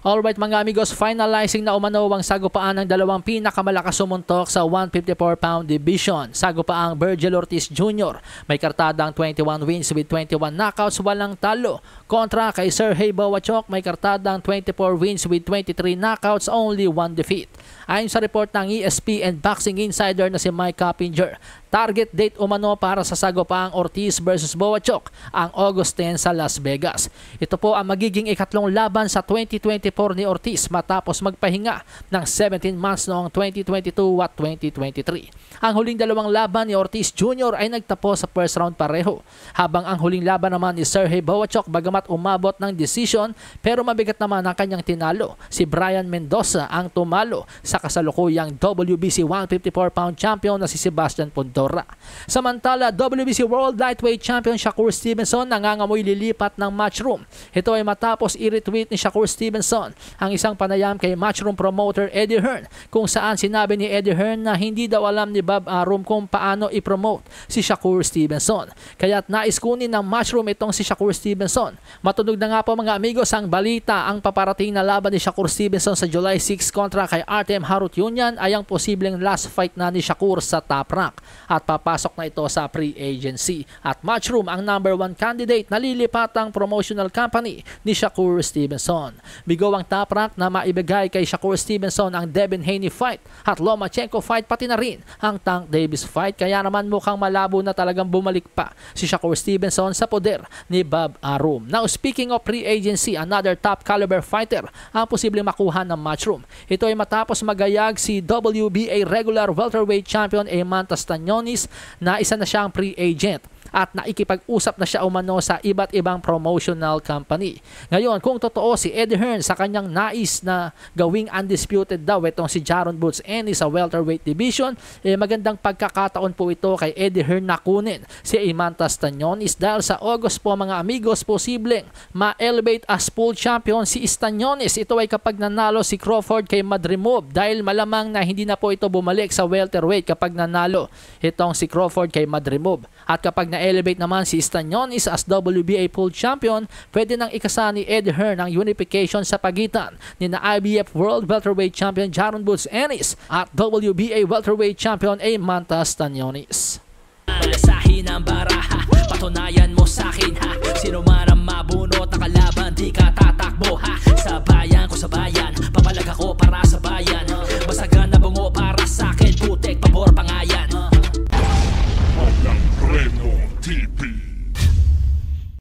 Alright mga amigos, finalizing na umano ang sagupaan ng dalawang pinakamalakas sumuntok sa 154-pound division. Sagupaang Virgil Ortiz Jr. may kartadang 21 wins with 21 knockouts, walang talo. Kontra kay Sergey Bohachuk, may kartadang 24 wins with 23 knockouts, only 1 defeat. Ayon sa report ng ESPN Boxing Insider na si Mike Coppinger, target date umano para sa sagupaang Ortiz versus Bohachuk ang August 10 sa Las Vegas. Ito po ang magiging ikatlong laban sa 2024 ni Ortiz matapos magpahinga ng 17 months noong 2022 at 2023. Ang huling dalawang laban ni Ortiz Jr. ay nagtapos sa first round pareho, habang ang huling laban naman ni Sergey Bohachuk bagamat umabot ng decision pero mabigat naman ang kanyang tinalo. Si Brian Mendoza ang tumalo sa kasalukuyang WBC 154-pound champion na si Sebastian Puntora. Samantala, WBC World Lightweight Champion Shakur Stevenson nangangamoy lilipat ng Matchroom. Ito ay matapos i-retweet ni Shakur Stevenson ang isang panayam kay Matchroom promoter Eddie Hearn, kung saan sinabi ni Eddie Hearn na hindi daw alam ni Bob Arum kung paano i-promote si Shakur Stevenson. Kaya't nais kunin ng Matchroom itong si Shakur Stevenson. Matunog na nga po mga amigos ang balita, ang paparating na laban ni Shakur Stevenson sa July 6 kontra kay Artem Harutyunyan ay ang posibleng last fight na ni Shakur sa Top Rank at papasok na ito sa pre-agency. At Matchroom ang number 1 candidate na lilipatang promotional company ni Shakur Stevenson. Bigo ang Top Rank na maibigay kay Shakur Stevenson ang Devin Haney fight at Lomachenko fight, pati na rin ang Tank Davis fight, kaya naman mukhang malabo na talagang bumalik pa si Shakur Stevenson sa poder ni Bob Arum. Now speaking of pre-agency, another top caliber fighter ang posibleng makuha ng Matchroom. Ito ay matapos magayag si WBA regular welterweight champion Eimantas Stanionis na isa na siyang pre-agent at naikipag-usap na siya umano sa iba't ibang promotional company. Ngayon, kung totoo si Eddie Hearn sa kanyang nais na gawing undisputed daw itong si Jaron Boots Ennis sa welterweight division, magandang pagkakataon po ito kay Eddie Hearn na kunin si Eimantas Stanionis dahil sa August po mga amigos, posibleng ma-elevate as full champion si Stanionis. Ito ay kapag nanalo si Crawford kay Madrimov, dahil malamang na hindi na po ito bumalik sa welterweight kapag nanalo itong si Crawford kay Madrimov. At kapag na-elevate naman si Stanionis as WBA full champion, pwede nang ikasa ni Eddie Hearn ang unification sa pagitan ni na IBF World Welterweight Champion Jaron Boots Ennis at WBA Welterweight Champion Eimantas Stanionis. Malasahin ang baraha, patunayan mo sa akin ha, sino man